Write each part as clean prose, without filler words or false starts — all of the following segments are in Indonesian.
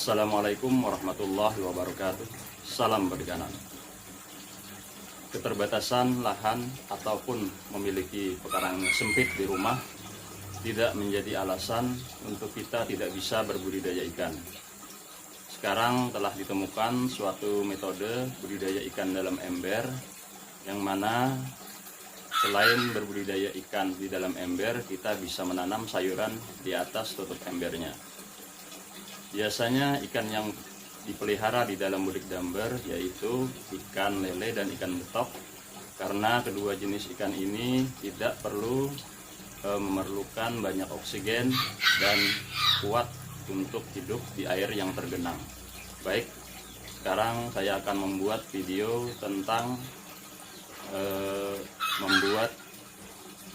Assalamualaikum warahmatullahi wabarakatuh. Salam berkenan. Keterbatasan lahan ataupun memiliki pekarangan sempit di rumah tidak menjadi alasan untuk kita tidak bisa berbudidaya ikan. Sekarang telah ditemukan suatu metode budidaya ikan dalam ember, yang mana selain berbudidaya ikan di dalam ember, kita bisa menanam sayuran di atas tutup embernya. Biasanya ikan yang dipelihara di dalam budik damber yaitu ikan lele dan ikan betok, karena kedua jenis ikan ini tidak perlu memerlukan banyak oksigen dan kuat untuk hidup di air yang tergenang. Baik, sekarang saya akan membuat video tentang membuat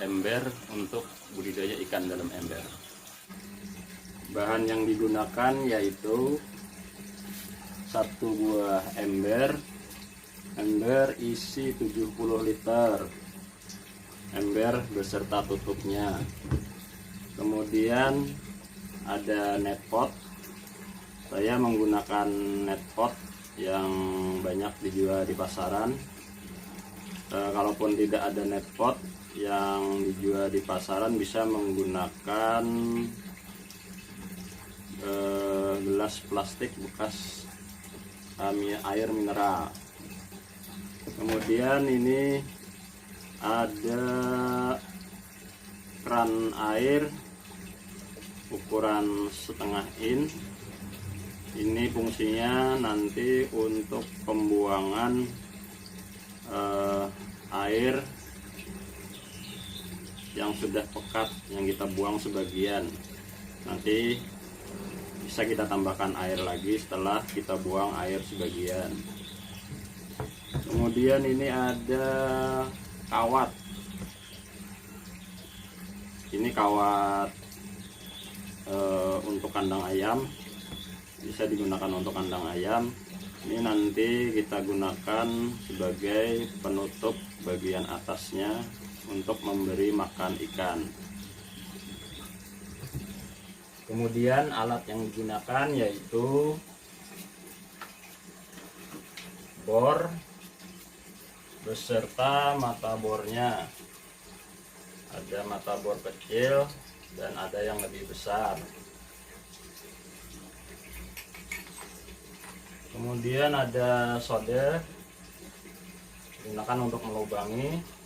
ember untuk budidaya ikan dalam ember. Bahan yang digunakan yaitu satu buah ember isi 70 liter, ember beserta tutupnya. Kemudian ada net pot. Saya menggunakan net pot yang banyak dijual di pasaran. Kalaupun tidak ada net pot yang dijual di pasaran, bisa menggunakan gelas plastik bekas air mineral. Kemudian ini ada keran air ukuran setengah in. Ini fungsinya nanti untuk pembuangan air yang sudah pekat, yang kita buang sebagian. Nanti bisa kita tambahkan air lagi setelah kita buang air sebagian. Kemudian ini ada kawat. Ini kawat untuk kandang ayam, bisa digunakan untuk kandang ayam. Ini nanti kita gunakan sebagai penutup bagian atasnya untuk memberi makan ikan. Kemudian alat yang digunakan yaitu bor beserta mata bornya. Ada mata bor kecil dan ada yang lebih besar. Kemudian ada solder digunakan untuk melubangi.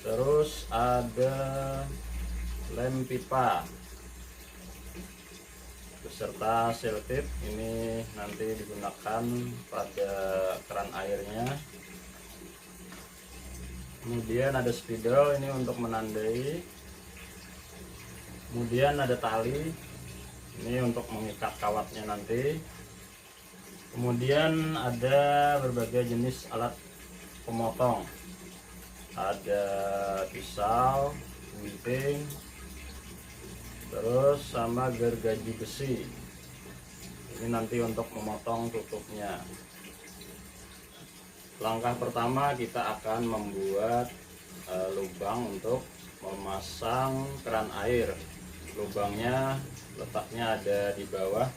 Terus ada lem pipa beserta selotip, ini nanti digunakan pada keran airnya. Kemudian ada spidol, ini untuk menandai. Kemudian ada tali, ini untuk mengikat kawatnya nanti. Kemudian ada berbagai jenis alat pemotong. Ada pisau, gunting, terus sama gergaji besi. Ini nanti untuk memotong tutupnya. Langkah pertama kita akan membuat lubang untuk memasang keran air. Lubangnya letaknya ada di bawah.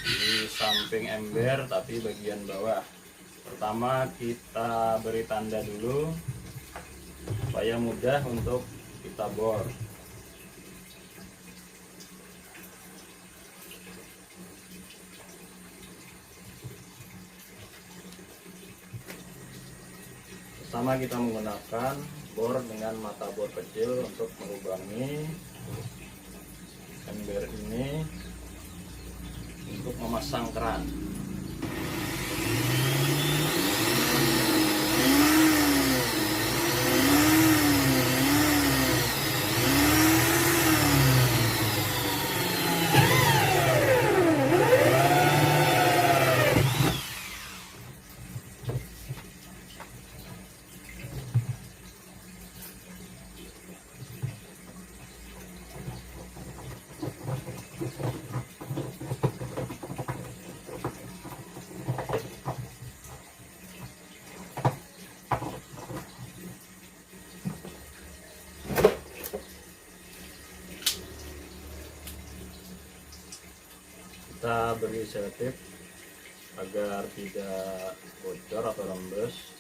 Di samping ember tapi bagian bawah. Pertama kita beri tanda dulu supaya mudah untuk kita bor. Pertama kita menggunakan bor dengan mata bor kecil untuk melubangi ember ini untuk memasang keran. kita beri selotip agar tidak bocor atau rembes.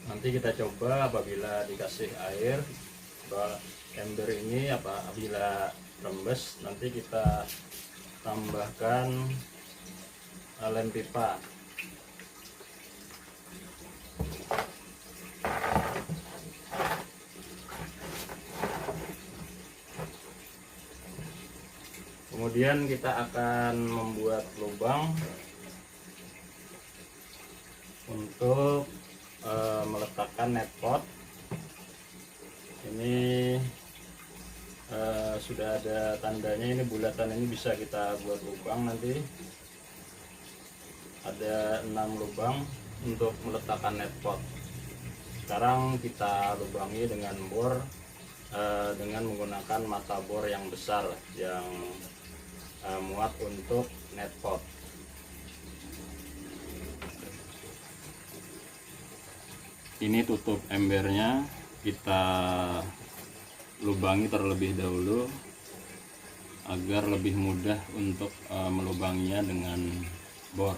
Nanti kita coba apabila dikasih air ember ini apabila rembes, nanti kita tambahkan lem pipa. Kemudian kita akan membuat lubang untuk meletakkan net pot. Ini sudah ada tandanya, ini bulatan, ini bisa kita buat lubang. Nanti ada 6 lubang untuk meletakkan net pot. Sekarang kita lubangi dengan bor dengan menggunakan mata bor yang besar yang muat untuk net pot. Ini tutup embernya kita lubangi terlebih dahulu agar lebih mudah untuk melubanginya dengan bor.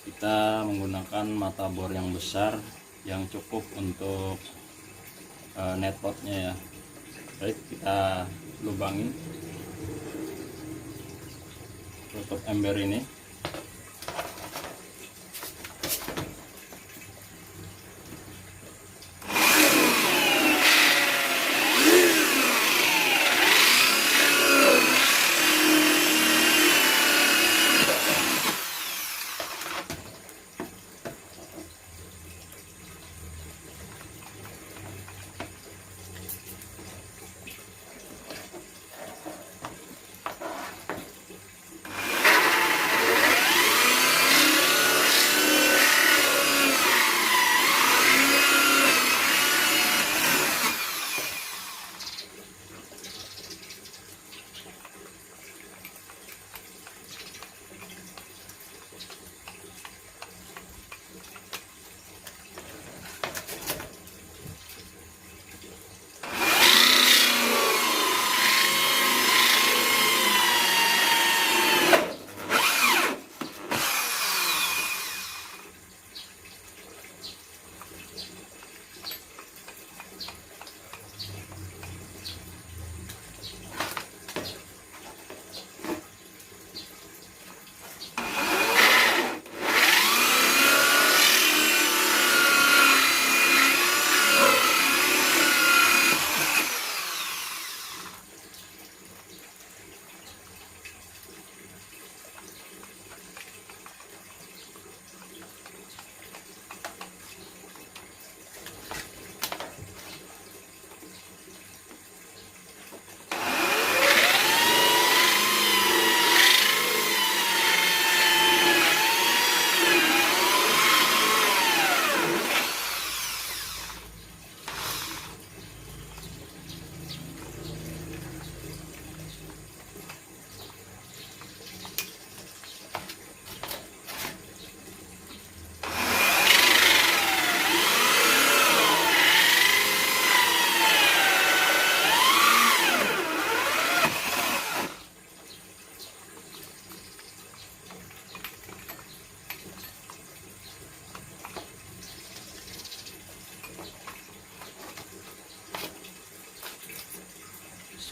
Kita menggunakan mata bor yang besar yang cukup untuk net potnya ya. Baik, kita lubangi, tutup ember ini.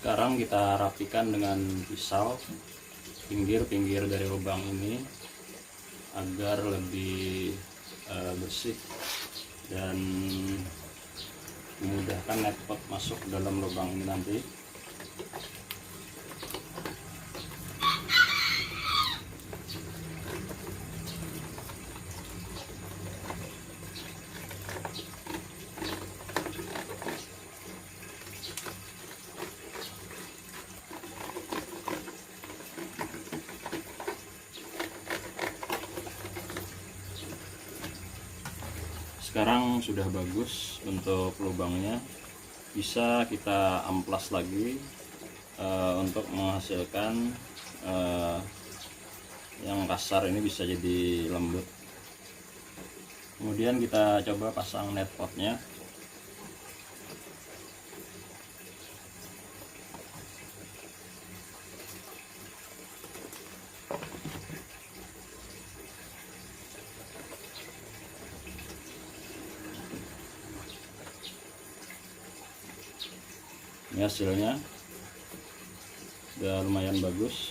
Sekarang kita rapikan dengan pisau pinggir-pinggir dari lubang ini agar lebih bersih dan memudahkan netpot masuk ke dalam lubang ini nanti. Sekarang sudah bagus untuk lubangnya, bisa kita amplas lagi untuk menghasilkan yang kasar ini bisa jadi lembut. Kemudian kita coba pasang netpotnya. Ini hasilnya udah lumayan bagus.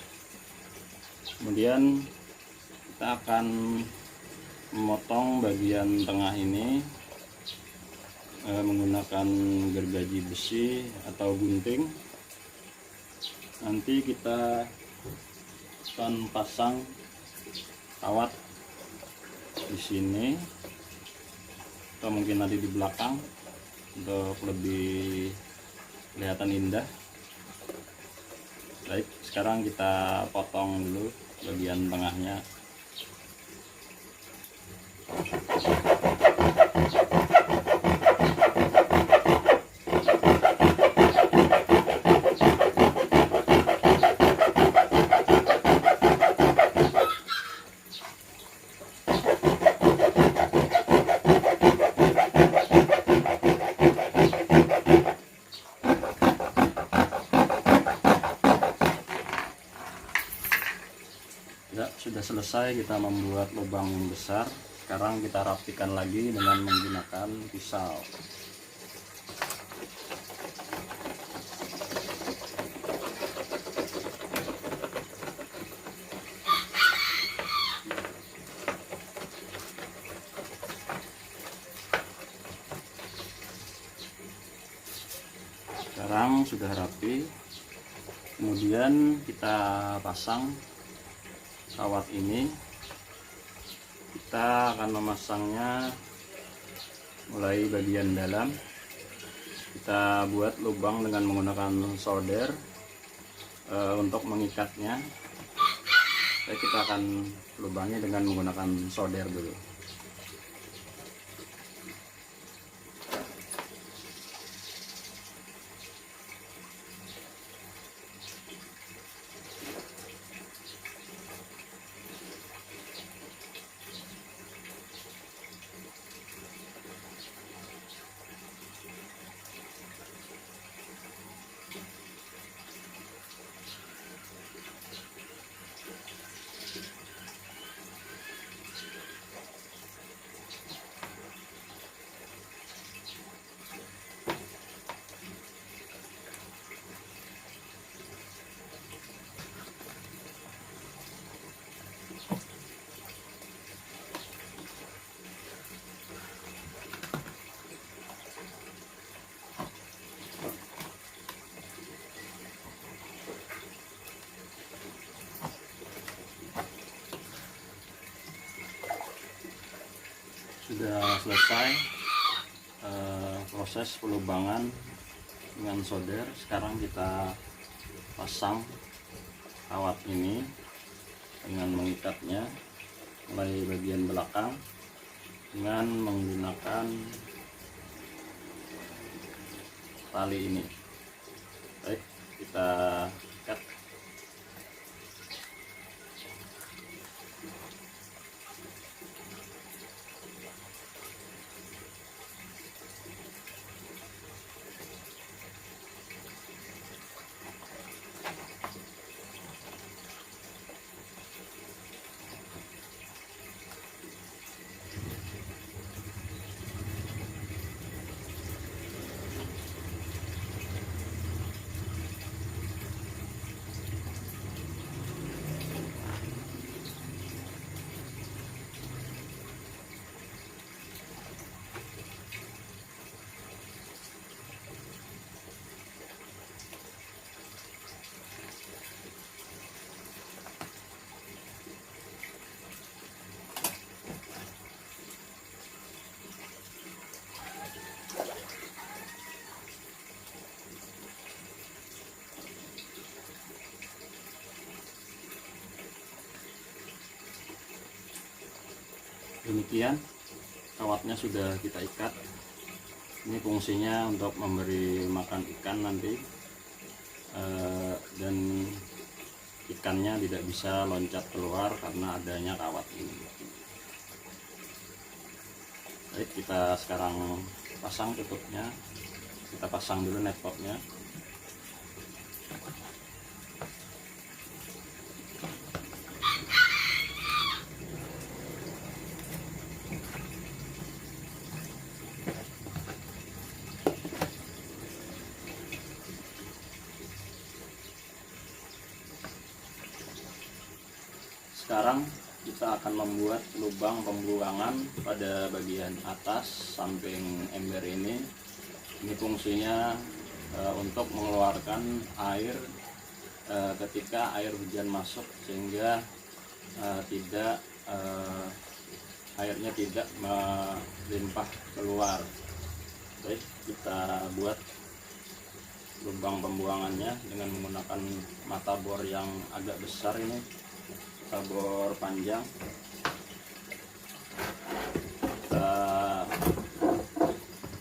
Kemudian kita akan memotong bagian tengah ini menggunakan gergaji besi atau gunting. Nanti kita akan pasang kawat di sini atau mungkin nanti di belakang untuk lebih kelihatan indah. Baik, sekarang kita potong dulu bagian tengahnya. Ya, sudah selesai kita membuat lubang yang besar. Sekarang kita rapikan lagi dengan menggunakan pisau. Sekarang sudah rapi. Kemudian kita pasang kawat ini. Kita akan memasangnya mulai bagian dalam. Kita buat lubang dengan menggunakan solder untuk mengikatnya. Jadi kita akan lubangnya dengan menggunakan solder dulu. Sudah selesai proses pelubangan dengan solder. Sekarang kita pasang kawat ini dengan mengikatnya mulai bagian belakang dengan menggunakan tali ini. Baik, kita ikat. Demikian kawatnya sudah kita ikat. Ini fungsinya untuk memberi makan ikan nanti, dan ikannya tidak bisa loncat keluar karena adanya kawat ini. Baik, kita sekarang pasang tutupnya. Kita pasang dulu net potnya. Sekarang kita akan membuat lubang pembuangan pada bagian atas samping ember ini. Ini fungsinya untuk mengeluarkan air ketika air hujan masuk, sehingga airnya tidak melimpah keluar. Baik, kita buat lubang pembuangannya dengan menggunakan mata bor yang agak besar ini. Bor panjang, kita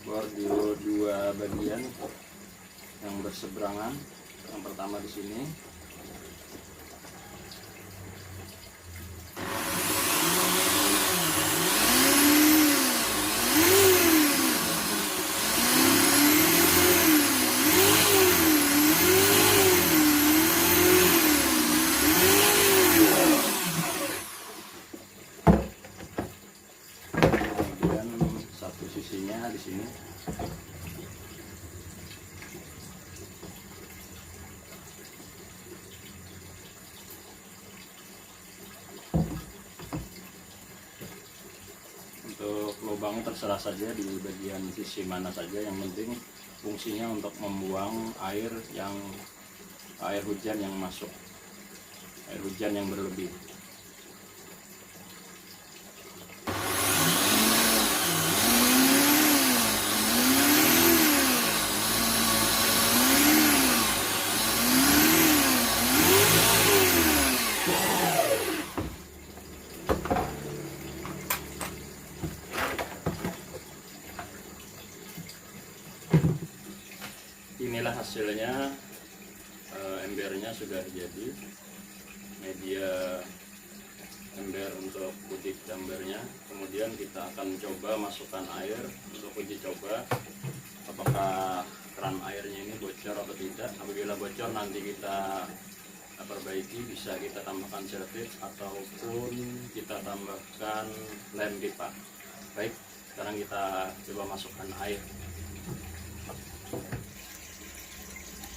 bor di dua bagian yang berseberangan. Yang pertama di sini, sisinya di sini. Untuk lubangnya terserah saja di bagian sisi mana saja, yang penting fungsinya untuk membuang air hujan yang masuk, air hujan yang berlebih. Inilah hasilnya, embernya sudah jadi. Media ember untuk budik dambernya. Kemudian kita akan coba masukkan air untuk uji coba apakah keran airnya ini bocor atau tidak. Apabila bocor, nanti kita perbaiki, bisa kita tambahkan servis ataupun kita tambahkan lem pipa. Baik, sekarang kita coba masukkan air.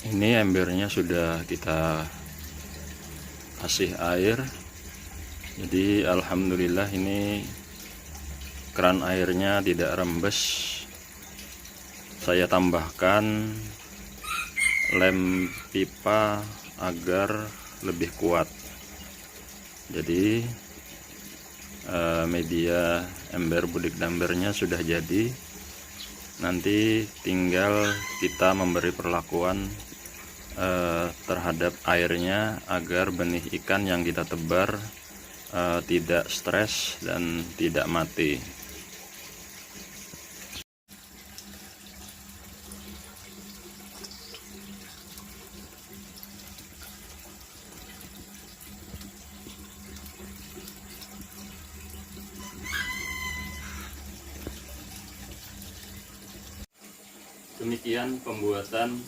Ini embernya sudah kita kasih air. Jadi alhamdulillah ini keran airnya tidak rembes. Saya tambahkan lem pipa agar lebih kuat. Jadi media ember budik dambernya sudah jadi. Nanti tinggal kita memberi perlakuan terhadap airnya agar benih ikan yang kita tebar tidak stres dan tidak mati. Demikian pembuatan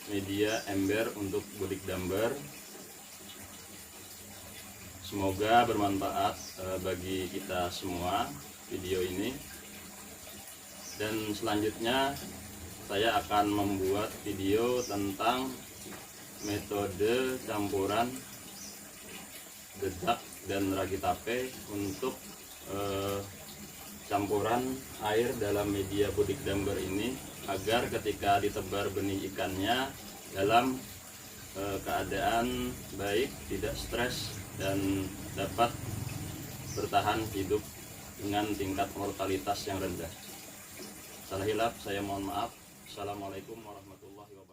media ember untuk budik damber. Semoga bermanfaat bagi kita semua video ini. Dan selanjutnya saya akan membuat video tentang metode campuran dedak dan ragi tape untuk campuran air dalam media budik damber ini, agar ketika ditebar benih ikannya dalam keadaan baik, tidak stres, dan dapat bertahan hidup dengan tingkat mortalitas yang rendah. Salah hilap, saya mohon maaf. Assalamualaikum warahmatullahi wabarakatuh.